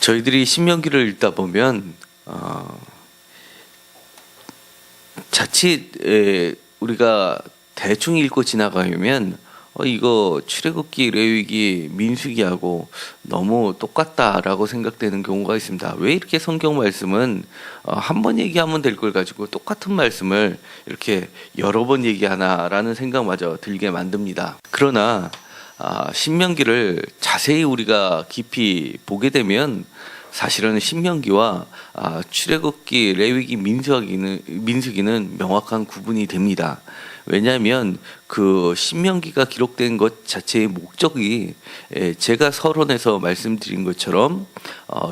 저희들이 신명기를 읽다 보면 자칫 우리가 대충 읽고 지나가면 이거 출애굽기, 레위기, 민수기하고 너무 똑같다라고 생각되는 경우가 있습니다. 왜 이렇게 성경 말씀은 한 번 얘기하면 될 걸 가지고 똑같은 말씀을 이렇게 여러 번 얘기하나라는 생각마저 들게 만듭니다. 그러나 신명기를 자세히 우리가 깊이 보게 되면 사실은 신명기와 출애굽기, 레위기, 민수기는 명확한 구분이 됩니다. 왜냐하면 그 신명기가 기록된 것 자체의 목적이 제가 서론에서 말씀드린 것처럼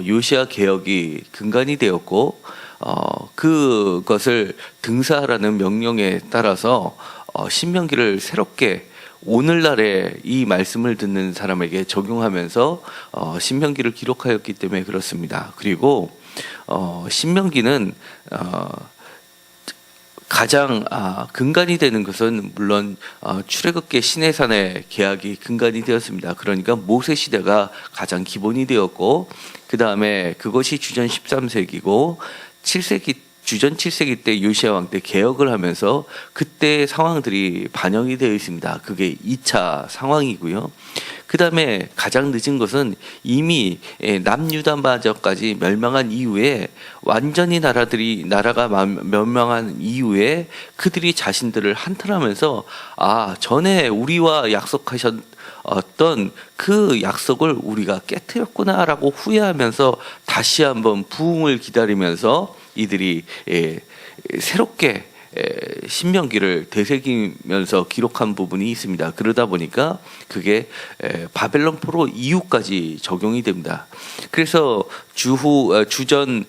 요시야 개혁이 근간이 되었고 그것을 등사하라는 명령에 따라서 신명기를 새롭게 오늘날의 이 말씀을 듣는 사람에게 적용하면서 신명기를 기록하였기 때문에 그렇습니다. 그리고 신명기는 가장 근간이 되는 것은 물론 출애굽기 시내산의 계약이 근간이 되었습니다. 그러니까 모세 시대가 가장 기본이 되었고 그 다음에 그것이 주전 13세기고 7세기 주전 7세기 때 요시야 왕 때 개혁을 하면서 그때의 상황들이 반영이 되어 있습니다. 그게 2차 상황이고요. 그 다음에 가장 늦은 것은 이미 남유다마저까지 멸망한 이후에 완전히 나라가 멸망한 이후에 그들이 자신들을 한탄하면서 전에 우리와 약속하셨던 그 약속을 우리가 깨뜨렸구나라고 후회하면서 다시 한번 부흥을 기다리면서 이들이 새롭게 신명기를 되새기면서 기록한 부분이 있습니다. 그러다 보니까 그게 바벨론 포로 이후까지 적용이 됩니다. 그래서 주전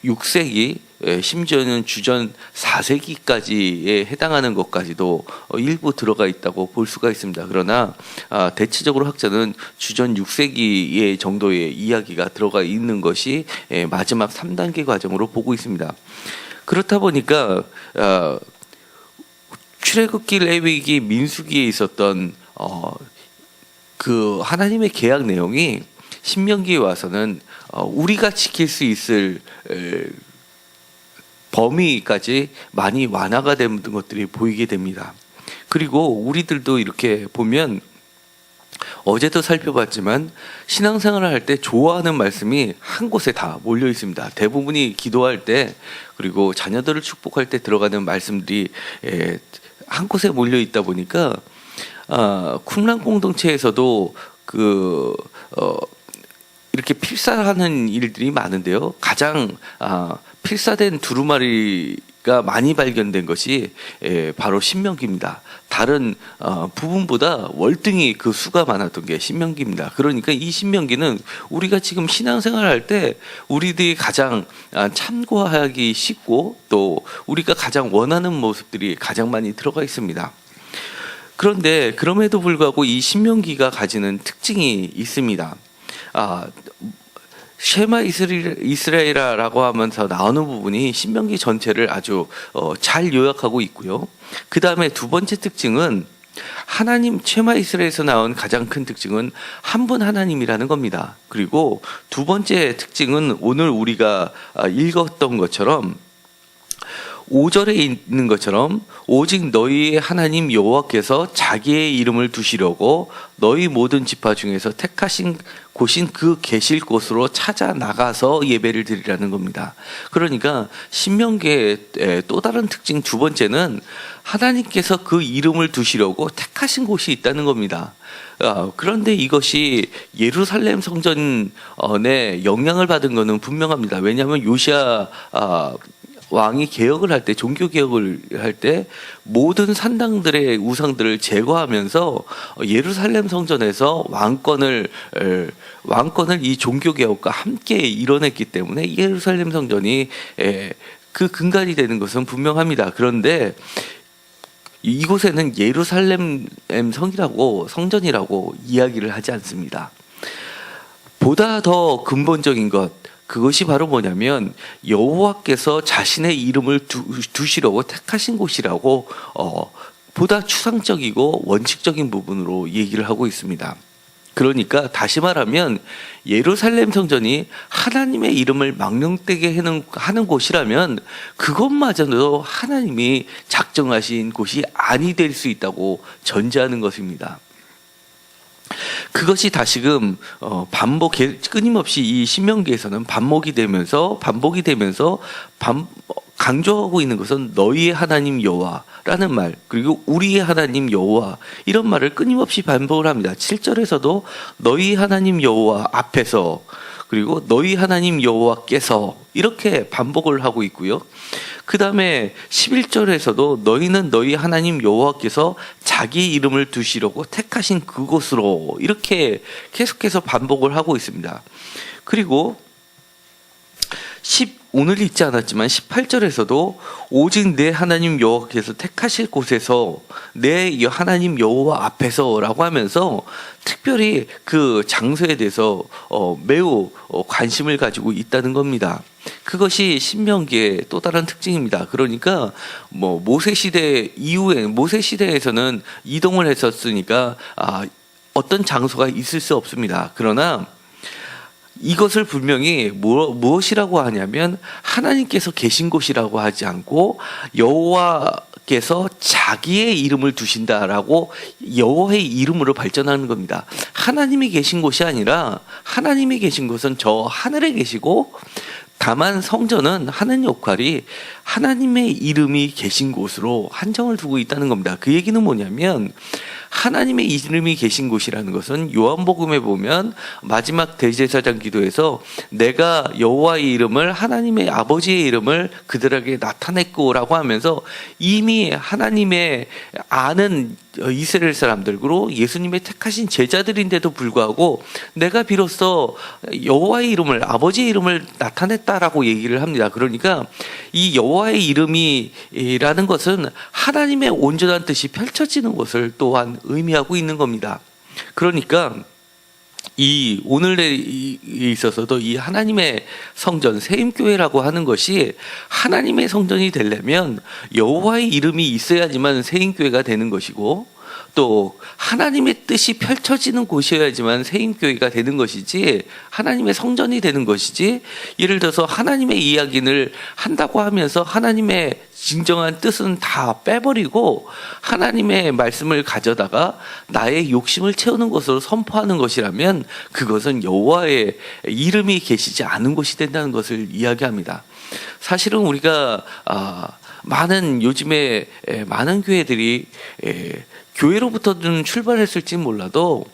6세기 심지어는 주전 4세기까지에 해당하는 것까지도 일부 들어가 있다고 볼 수가 있습니다. 그러나 대체적으로 학자는 주전 6세기 정도의 이야기가 들어가 있는 것이 마지막 3단계 과정으로 보고 있습니다. 그렇다 보니까 출애굽기, 레위기, 민수기에 있었던 그 하나님의 계약 내용이 신명기에 와서는 우리가 지킬 수 있을 범위까지 많이 완화가 된 것들이 보이게 됩니다. 그리고 우리들도 이렇게 보면 어제도 살펴봤지만 신앙생활을 할 때 좋아하는 말씀이 한 곳에 다 몰려 있습니다. 대부분이 기도할 때 그리고 자녀들을 축복할 때 들어가는 말씀들이 한 곳에 몰려 있다 보니까 쿰란 공동체에서도 이렇게 필사하는 일들이 많은데요. 가장 필사된 두루마리가 많이 발견된 것이 바로 신명기입니다. 다른 부분보다 월등히 그 수가 많았던 게 신명기입니다. 그러니까 이 신명기는 우리가 지금 신앙생활을 할 때 우리들이 가장 참고하기 쉽고 또 우리가 가장 원하는 모습들이 가장 많이 들어가 있습니다. 그런데 그럼에도 불구하고 이 신명기가 가지는 특징이 있습니다. 쉐마 이스라엘이라고 하면서 나오는 부분이 신명기 전체를 아주 잘 요약하고 있고요. 그 다음에 두 번째 특징은 하나님, 쉐마 이스라엘에서 나온 가장 큰 특징은 한 분 하나님이라는 겁니다. 그리고 두 번째 특징은 오늘 우리가 읽었던 것처럼 5절에 있는 것처럼 오직 너희의 하나님 여호와께서 자기의 이름을 두시려고 너희 모든 지파 중에서 택하신 곳인 그 계실 곳으로 찾아 나가서 예배를 드리라는 겁니다. 그러니까 신명기의 또 다른 특징 두 번째는 하나님께서 그 이름을 두시려고 택하신 곳이 있다는 겁니다. 그런데 이것이 예루살렘 성전에 영향을 받은 것은 분명합니다. 왜냐하면 요시야 왕이 개혁을 할 때, 종교 개혁을 할 때 모든 산당들의 우상들을 제거하면서 예루살렘 성전에서 왕권을 이 종교 개혁과 함께 이뤄냈기 때문에 예루살렘 성전이 그 근간이 되는 것은 분명합니다. 그런데 이곳에는 예루살렘 성전이라고 이야기를 하지 않습니다. 보다 더 근본적인 것, 그것이 바로 뭐냐면 여호와께서 자신의 이름을 두시려고 택하신 곳이라고 보다 추상적이고 원칙적인 부분으로 얘기를 하고 있습니다. 그러니까 다시 말하면 예루살렘 성전이 하나님의 이름을 망령되게 하는 곳이라면 그것마저도 하나님이 작정하신 곳이 아니 될 수 있다고 전제하는 것입니다. 그것이 다시금 끊임없이 이 신명기에서는 반복이 되면서 강조하고 있는 것은 너희의 하나님 여호와라는 말, 그리고 우리의 하나님 여호와, 이런 말을 끊임없이 반복을 합니다. 7절에서도 너희 하나님 여호와 앞에서, 그리고 너희 하나님 여호와께서, 이렇게 반복을 하고 있고요. 그 다음에 11절에서도 너희는 너희 하나님 여호와께서 자기 이름을 두시려고 택하신 그곳으로, 이렇게 계속해서 반복을 하고 있습니다. 그리고 오늘 읽지 않았지만 18절에서도 오직 내 하나님 여호와께서 택하실 곳에서 내 하나님 여호와 앞에서라고 하면서 특별히 그 장소에 대해서 매우 관심을 가지고 있다는 겁니다. 그것이 신명기의 또 다른 특징입니다. 그러니까 모세 시대 이후에, 모세 시대에서는 이동을 했었으니까 어떤 장소가 있을 수 없습니다. 그러나 이것을 분명히 무엇이라고 하냐면 하나님께서 계신 곳이라고 하지 않고 여호와께서 자기의 이름을 두신다라고 여호와의 이름으로 발전하는 겁니다. 하나님이 계신 곳이 아니라 하나님이 계신 곳은 저 하늘에 계시고, 다만 성전은 하는 역할이 하나님의 이름이 계신 곳으로 한정을 두고 있다는 겁니다. 그 얘기는 뭐냐면 하나님의 이름이 계신 곳이라는 것은 요한복음에 보면 마지막 대제사장 기도에서 내가 여호와의 이름을, 하나님의 아버지의 이름을 그들에게 나타냈고라고 하면서 이미 하나님의 아는 이스라엘 사람들로 예수님의 택하신 제자들인데도 불구하고 내가 비로소 여호와의 이름을, 아버지의 이름을 나타냈다라고 얘기를 합니다. 그러니까 이 여호와의 이름이라는 것은 하나님의 온전한 뜻이 펼쳐지는 것을 또한 의미하고 있는 겁니다. 그러니까 이 오늘에 있어서도 이 하나님의 성전, 세임교회라고 하는 것이 하나님의 성전이 되려면 여호와의 이름이 있어야지만 세임교회가 되는 것이고, 또 하나님의 뜻이 펼쳐지는 곳이어야지만 세임교회가 되는 것이지, 하나님의 성전이 되는 것이지, 예를 들어서 하나님의 이야기를 한다고 하면서 하나님의 진정한 뜻은 다 빼버리고 하나님의 말씀을 가져다가 나의 욕심을 채우는 것으로 선포하는 것이라면 그것은 여호와의 이름이 계시지 않은 곳이 된다는 것을 이야기합니다. 사실은 우리가 요즘에 많은 교회들이 교회로부터는 출발했을지 몰라도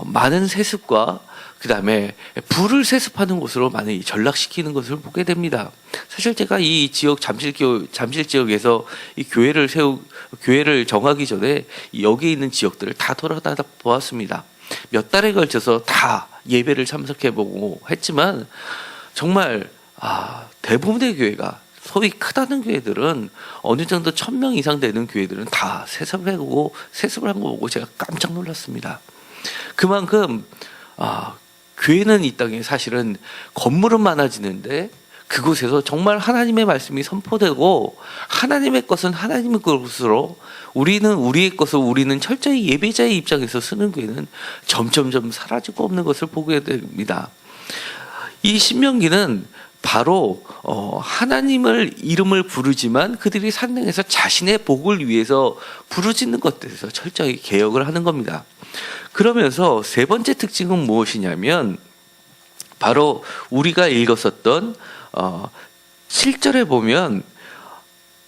많은 세습과 그 다음에 불을 세습하는 곳으로 많이 전락시키는 것을 보게 됩니다. 사실 제가 이 지역 잠실 지역에서 이 교회를 정하기 전에 여기에 있는 지역들을 다 돌아다녀 보았습니다. 몇 달에 걸쳐서 다 예배를 참석해보고 했지만 정말 대부분의 교회가, 소위 크다는 교회들은 어느 정도 1000명 이상 되는 교회들은 다 세습을 한 거 보고 제가 깜짝 놀랐습니다. 그만큼 교회는 이 땅에 사실은 건물은 많아지는데 그곳에서 정말 하나님의 말씀이 선포되고 하나님의 것은 하나님의 것으로, 우리는 우리의 것을 우리는 철저히 예배자의 입장에서 쓰는 교회는 점점점 사라지고 없는 것을 보게 됩니다. 이 신명기는 바로 하나님을 이름을 부르지만 그들이 산당에서 자신의 복을 위해서 부르짖는 것들에서 철저히 개혁을 하는 겁니다. 그러면서 세 번째 특징은 무엇이냐면 바로 우리가 읽었었던 7절에 보면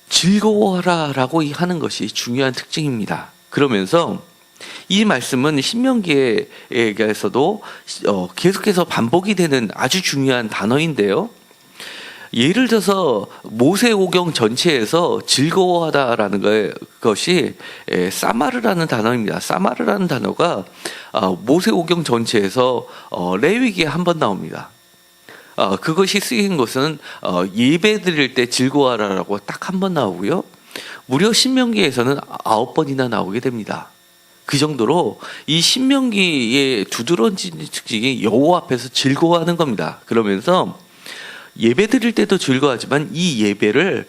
즐거워하라라고 하는 것이 중요한 특징입니다. 그러면서 이 말씀은 신명기에서도 계속해서 반복이 되는 아주 중요한 단어인데요. 예를 들어서 모세오경 전체에서 즐거워하다라는 것이 사마르라는 단어입니다. 사마르라는 단어가 모세오경 전체에서 레위기에 한 번 나옵니다. 그것이 쓰인 것은 예배 드릴 때 즐거워하라라고 딱 한 번 나오고요. 무려 신명기에서는 9번이나 나오게 됩니다. 그 정도로 이 신명기의 두드러진 특징이 여호와 앞에서 즐거워하는 겁니다. 그러면서 예배 드릴 때도 즐거워하지만 이 예배를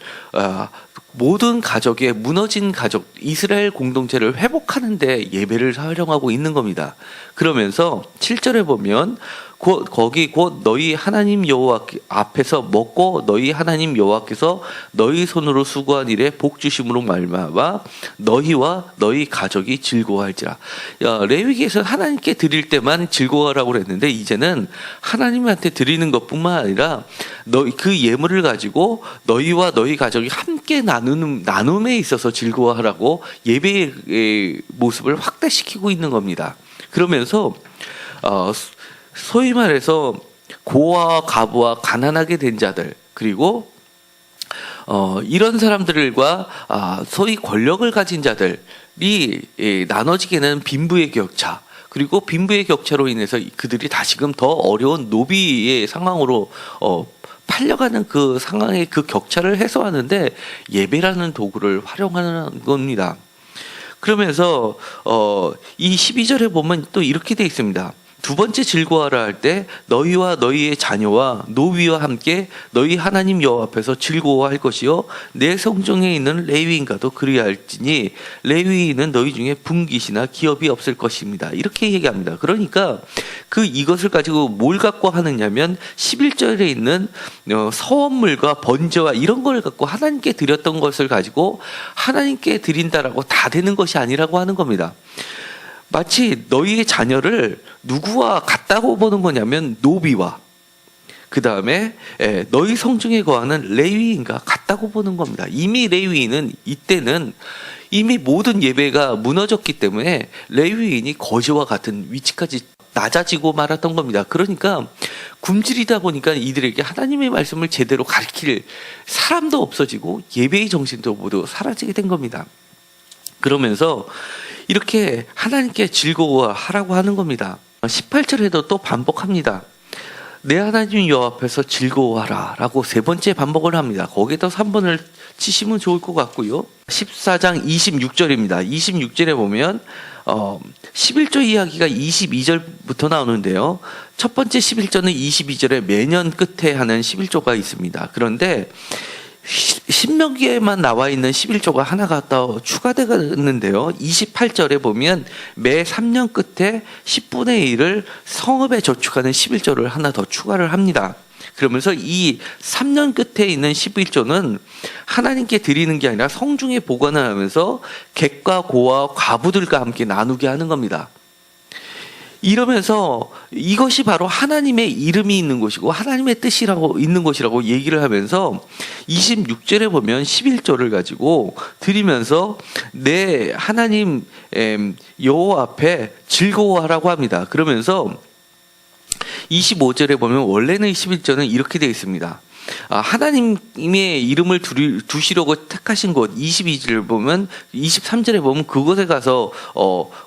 모든 가족의 무너진 가족 이스라엘 공동체를 회복하는 데 예배를 활용하고 있는 겁니다. 그러면서 7절에 보면 거기 곧 너희 하나님 여호와 앞에서 먹고 너희 하나님 여호와께서 너희 손으로 수고한 일에 복 주심으로 말미암아 너희와 너희 가족이 즐거워할지라. 레위기에서 하나님께 드릴 때만 즐거워하라고 그랬는데 이제는 하나님한테 드리는 것뿐만 아니라 그 예물을 가지고 너희와 너희 가족이 함께 나눔에 있어서 즐거워하라고 예배의 모습을 확대시키고 있는 겁니다. 그러면서 소위 말해서 고아와 과부와 가난하게 된 자들 그리고 이런 사람들과 소위 권력을 가진 자들이 나눠지게 되는 빈부의 격차 그리고 빈부의 격차로 인해서 그들이 다시금 더 어려운 노비의 상황으로 팔려가는 그 상황의 그 격차를 해소하는데 예배라는 도구를 활용하는 겁니다. 그러면서 이 12절에 보면 또 이렇게 돼 있습니다. 두 번째 즐거워하라 할 때 너희와 너희의 자녀와 노비와 함께 너희 하나님 여호와 앞에서 즐거워할 것이요 내 성중에 있는 레위인과도 그리할지니 레위인은 너희 중에 분깃이나 기업이 없을 것입니다. 이렇게 얘기합니다. 그러니까 이것을 가지고 뭘 갖고 하느냐면 11절에 있는 서원물과 번제와 이런 걸 갖고 하나님께 드렸던 것을 가지고 하나님께 드린다라고 다 되는 것이 아니라고 하는 겁니다. 마치 너희의 자녀를 누구와 같다고 보는 거냐면 노비와 그 다음에 너희 성중에 거하는 레위인과 같다고 보는 겁니다. 이미 레위인은 이때는 이미 모든 예배가 무너졌기 때문에 레위인이 거지와 같은 위치까지 낮아지고 말았던 겁니다. 그러니까 굶주리다 보니까 이들에게 하나님의 말씀을 제대로 가르칠 사람도 없어지고 예배의 정신도 모두 사라지게 된 겁니다. 그러면서 이렇게 하나님께 즐거워하라고 하는 겁니다. 18절에도 또 반복합니다. 내 하나님 여호와 앞에서 즐거워하라 라고 세 번째 반복을 합니다. 거기에다 3번을 치시면 좋을 것 같고요. 14장 26절입니다. 26절에 보면 11조 이야기가 22절부터 나오는데요. 첫 번째 11조는 22절에 매년 끝에 하는 11조가 있습니다. 그런데 신명기에만 나와 있는 11조가 하나가 더 추가되었는데요. 28절에 보면 매 3년 끝에 10분의 1을 성읍에 저축하는 11조를 하나 더 추가를 합니다. 그러면서 이 3년 끝에 있는 11조는 하나님께 드리는 게 아니라 성중에 보관을 하면서 객과 고와 과부들과 함께 나누게 하는 겁니다. 이러면서 이것이 바로 하나님의 이름이 있는 곳이고 하나님의 뜻이라고 있는 곳이라고 얘기를 하면서 26절에 보면 11조를 가지고 드리면서 내 하나님 여호와 앞에 즐거워하라고 합니다. 그러면서 25절에 보면 원래는 11절은 이렇게 되어 있습니다. 하나님의 이름을 두시려고 택하신 곳 22절을 보면 23절에 보면 그곳에 가서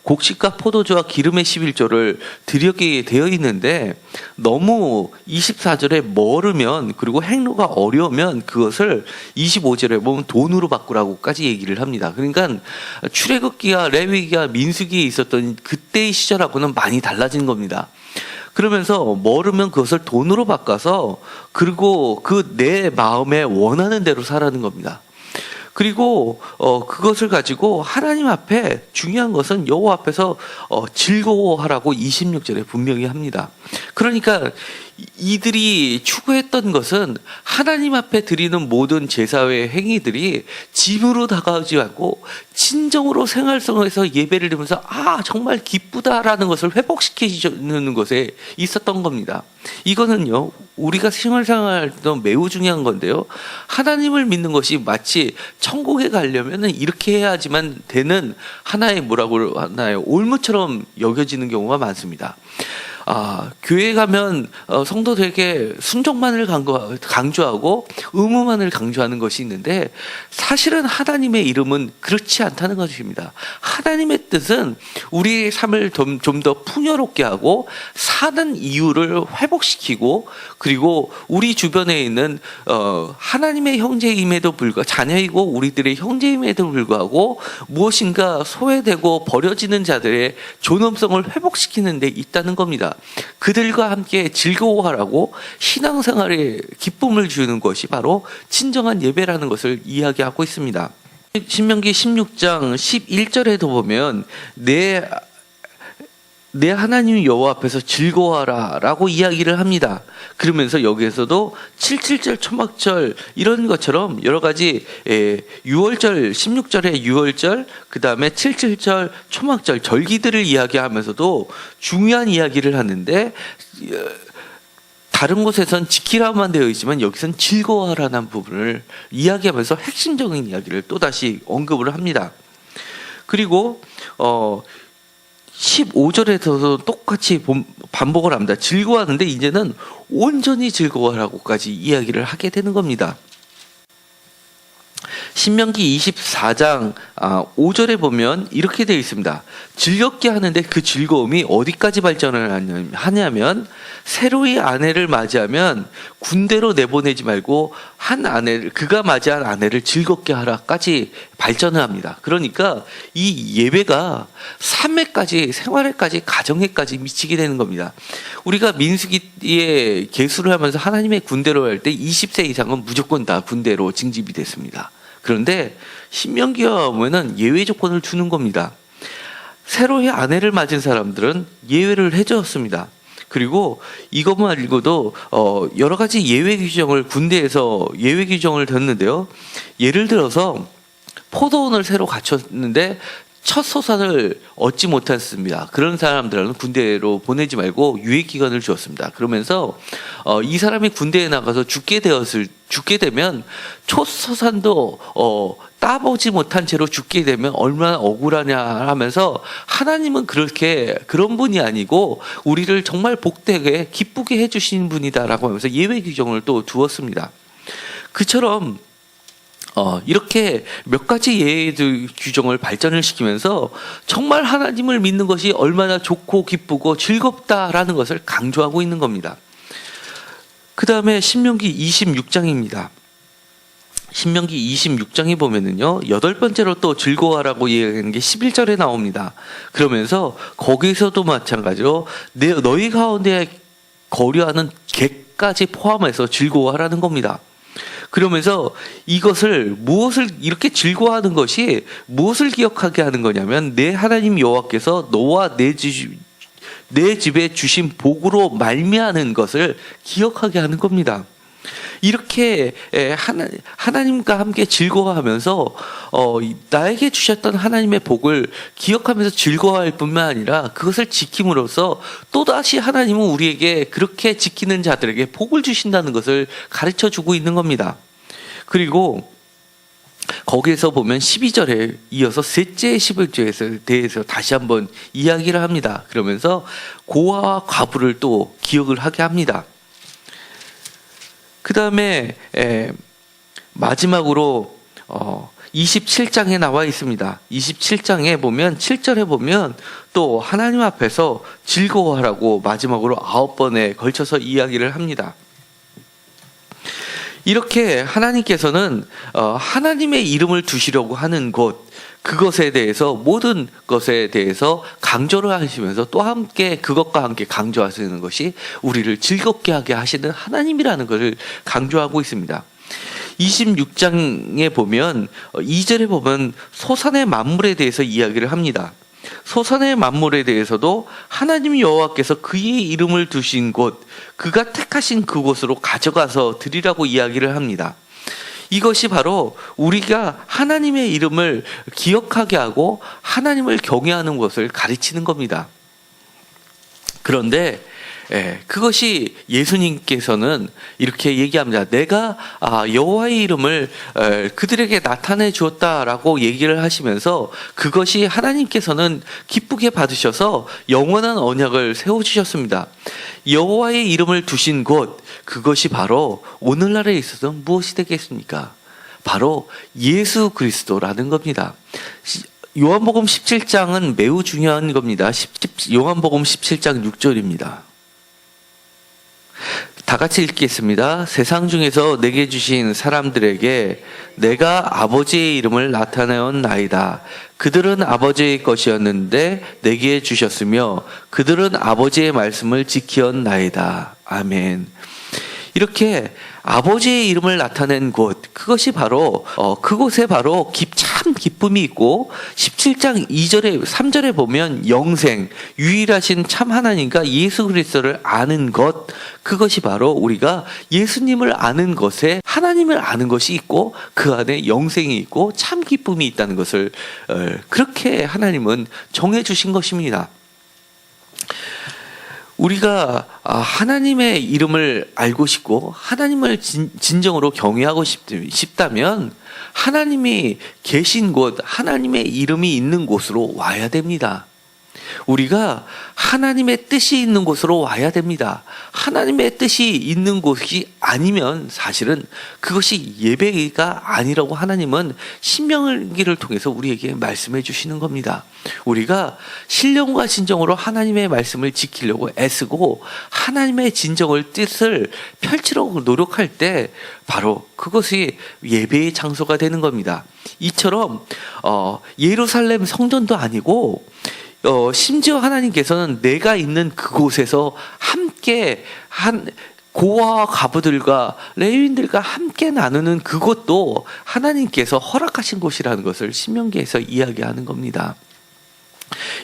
곡식과 포도주와 기름의 11조를 드리게 되어 있는데 너무 24절에 멀으면 그리고 행로가 어려우면 그것을 25절에 보면 돈으로 바꾸라고까지 얘기를 합니다. 그러니까 출애굽기와 레위기와 민수기에 있었던 그때의 시절하고는 많이 달라진 겁니다. 그러면서 멀으면 그것을 돈으로 바꿔서 그리고 내 마음에 원하는 대로 살라는 겁니다. 그리고 그것을 가지고 하나님 앞에 중요한 것은 여호와 앞에서 즐거워하라고 26절에 분명히 합니다. 그러니까 이들이 추구했던 것은 하나님 앞에 드리는 모든 제사의 행위들이 짐으로 다가오지 않고 진정으로 생활 속에서 예배를 드리면서 정말 기쁘다라는 것을 회복시키는 것에 있었던 겁니다. 이거는요 우리가 생활할 때 매우 중요한 건데요. 하나님을 믿는 것이 마치 천국에 가려면 이렇게 해야지만 되는 하나의 뭐라고 하나요? 올무처럼 여겨지는 경우가 많습니다. 교회 가면 성도들에게 순종만을 강조하고 의무만을 강조하는 것이 있는데 사실은 하나님의 이름은 그렇지 않다는 것입니다. 하나님의 뜻은 우리의 삶을 좀 더 풍요롭게 하고 사는 이유를 회복시키고 그리고 우리 주변에 있는 하나님의 형제임에도 불구하고 자녀이고 우리들의 형제임에도 불구하고 무엇인가 소외되고 버려지는 자들의 존엄성을 회복시키는 데 있다는 겁니다. 그들과 함께 즐거워하라고 신앙생활에 기쁨을 주는 것이 바로 진정한 예배라는 것을 이야기하고 있습니다. 신명기 16장 11절에도 보면 내 하나님 여호와 앞에서 즐거워하라 라고 이야기를 합니다. 그러면서 여기에서도 7.7절 초막절 이런 것처럼 여러 가지 6월절 16절에 6월절 그 다음에 7.7절 초막절 절기들을 이야기하면서도 중요한 이야기를 하는데 다른 곳에선 지키라만 되어 있지만 여기선 즐거워하라는 부분을 이야기하면서 핵심적인 이야기를 또다시 언급을 합니다. 그리고 15절에서도 똑같이 반복을 합니다. 즐거워하는데 이제는 온전히 즐거워하라고까지 이야기를 하게 되는 겁니다. 신명기 24장 5절에 보면 이렇게 되어 있습니다. 즐겁게 하는데 그 즐거움이 어디까지 발전을 하냐면 새로이 아내를 맞이하면 군대로 내보내지 말고 그가 맞이한 아내를 즐겁게 하라까지 발전을 합니다. 그러니까 이 예배가 삶에까지 생활에까지 가정에까지 미치게 되는 겁니다. 우리가 민수기에 계수를 하면서 하나님의 군대로 할 때 20세 이상은 무조건 다 군대로 징집이 됐습니다. 그런데 신명기에 보면은 예외 조건을 주는 겁니다. 새로이 아내를 맞은 사람들은 예외를 해주었습니다. 그리고 이것만 말고도 여러 가지 예외 규정을 군대에서 예외 규정을 뒀는데요. 예를 들어서 포도원을 새로 갖췄는데 첫 소산을 얻지 못했습니다. 그런 사람들은 군대로 보내지 말고 유예 기간을 주었습니다. 그러면서 이 사람이 군대에 나가서 죽게 되면 첫 소산도 따보지 못한 채로 죽게 되면 얼마나 억울하냐 하면서 하나님은 그런 분이 아니고 우리를 정말 복되게 기쁘게 해주시는 분이다라고 하면서 예외 규정을 또 두었습니다. 그처럼 이렇게 몇 가지 예외 규정을 발전을 시키면서 정말 하나님을 믿는 것이 얼마나 좋고 기쁘고 즐겁다라는 것을 강조하고 있는 겁니다. 그 다음에 신명기 26장입니다. 신명기 26장에 보면은요, 8번째로 또 즐거워하라고 얘기하는 게 11절에 나옵니다. 그러면서 거기서도 마찬가지로 너희 가운데 거류하는 객까지 포함해서 즐거워하라는 겁니다. 그러면서 무엇을 이렇게 즐거워하는 것이 무엇을 기억하게 하는 거냐면 내 하나님 여호와께서 너와 내 집에 주신 복으로 말미암는 것을 기억하게 하는 겁니다. 이렇게 하나님과 함께 즐거워하면서 나에게 주셨던 하나님의 복을 기억하면서 즐거워할 뿐만 아니라 그것을 지킴으로써 또다시 하나님은 우리에게 그렇게 지키는 자들에게 복을 주신다는 것을 가르쳐주고 있는 겁니다. 그리고 거기에서 보면 12절에 이어서 셋째 11조에 대해서 다시 한번 이야기를 합니다. 그러면서 고아와 과부를 또 기억을 하게 합니다. 그 다음에 마지막으로 27장에 나와 있습니다. 27장에 보면 7절에 보면 또 하나님 앞에서 즐거워하라고 마지막으로 9번에 걸쳐서 이야기를 합니다. 이렇게 하나님께서는 하나님의 이름을 두시려고 하는 그것에 대해서 모든 것에 대해서 강조를 하시면서 또 함께 그것과 함께 강조하시는 것이 우리를 즐겁게 하게 하시는 하나님이라는 것을 강조하고 있습니다. 26장에 보면 2절에 보면 소산의 만물에 대해서 이야기를 합니다. 소산의 만물에 대해서도 하나님 여호와께서 그의 이름을 두신 곳, 그가 택하신 그곳으로 가져가서 드리라고 이야기를 합니다. 이것이 바로 우리가 하나님의 이름을 기억하게 하고 하나님을 경외하는 것을 가르치는 겁니다. 그런데 그것이 예수님께서는 이렇게 얘기합니다. 내가 여호와의 이름을 그들에게 나타내 주었다라고 얘기를 하시면서 그것이 하나님께서는 기쁘게 받으셔서 영원한 언약을 세워주셨습니다. 여호와의 이름을 두신 곳, 그것이 바로 오늘날에 있어서 무엇이 되겠습니까? 바로 예수 그리스도라는 겁니다. 요한복음 17장은 매우 중요한 겁니다. 요한복음 17장 6절입니다. 다 같이 읽겠습니다. 세상 중에서 내게 주신 사람들에게 내가 아버지의 이름을 나타내었나이다. 그들은 아버지의 것이었는데 내게 주셨으며 그들은 아버지의 말씀을 지키었나이다. 아멘. 이렇게 아버지의 이름을 나타낸 곳, 그것이 바로 그곳에 바로 참 기쁨이 있고 17장 2절에 3절에 보면 영생, 유일하신 참 하나님과 예수 그리스도를 아는 것, 그것이 바로 우리가 예수님을 아는 것에 하나님을 아는 것이 있고 그 안에 영생이 있고 참 기쁨이 있다는 것을 그렇게 하나님은 정해 주신 것입니다. 우리가 하나님의 이름을 알고 싶고 하나님을 진정으로 경외하고 싶다면 하나님이 계신 곳, 하나님의 이름이 있는 곳으로 와야 됩니다. 우리가 하나님의 뜻이 있는 곳으로 와야 됩니다. 하나님의 뜻이 있는 곳이 아니면 사실은 그것이 예배가 아니라고 하나님은 신명기를 통해서 우리에게 말씀해 주시는 겁니다. 우리가 신령과 진정으로 하나님의 말씀을 지키려고 애쓰고 하나님의 진정을 뜻을 펼치려고 노력할 때 바로 그것이 예배의 장소가 되는 겁니다. 이처럼 예루살렘 성전도 아니고 심지어 하나님께서는 내가 있는 그곳에서 함께 고아와 과부들과 레위인들과 함께 나누는 그것도 하나님께서 허락하신 곳이라는 것을 신명기에서 이야기하는 겁니다.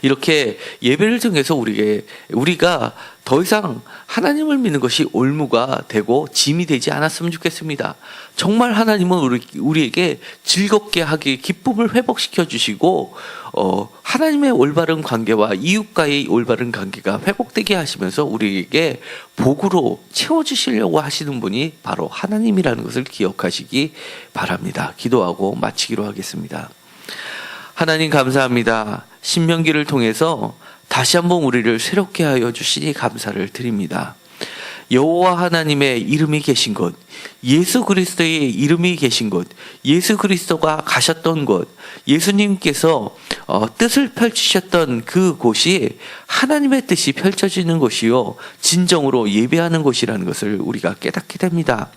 이렇게 예배를 통해서 우리가 더 이상 하나님을 믿는 것이 올무가 되고 짐이 되지 않았으면 좋겠습니다. 정말 하나님은 우리에게 즐겁게 하기, 기쁨을 회복시켜 주시고 하나님의 올바른 관계와 이웃과의 올바른 관계가 회복되게 하시면서 우리에게 복으로 채워주시려고 하시는 분이 바로 하나님이라는 것을 기억하시기 바랍니다. 기도하고 마치기로 하겠습니다. 하나님 감사합니다. 신명기를 통해서 다시 한번 우리를 새롭게 하여 주시니 감사를 드립니다. 여호와 하나님의 이름이 계신 곳, 예수 그리스도의 이름이 계신 곳, 예수 그리스도가 가셨던 곳, 예수님께서 뜻을 펼치셨던 그 곳이 하나님의 뜻이 펼쳐지는 곳이요 진정으로 예배하는 곳이라는 것을 우리가 깨닫게 됩니다.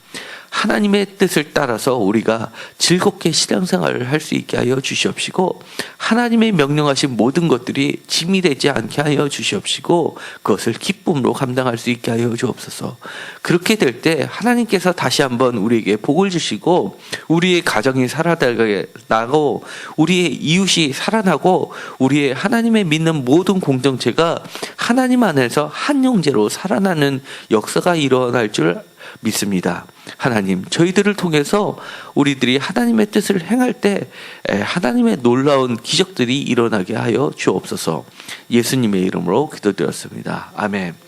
하나님의 뜻을 따라서 우리가 즐겁게 신앙생활을 할 수 있게 하여 주시옵시고 하나님의 명령하신 모든 것들이 짐이 되지 않게 하여 주시옵시고 그것을 기쁨으로 감당할 수 있게 하여 주옵소서. 그렇게 될 때 하나님께서 다시 한번 우리에게 복을 주시고 우리의 가정이 살아나고 우리의 이웃이 살아나고 우리의 하나님의 믿는 모든 공동체가 하나님 안에서 한 형제로 살아나는 역사가 일어날 줄 믿습니다. 하나님, 저희들을 통해서 우리들이 하나님의 뜻을 행할 때 하나님의 놀라운 기적들이 일어나게 하여 주옵소서. 예수님의 이름으로 기도드렸습니다. 아멘.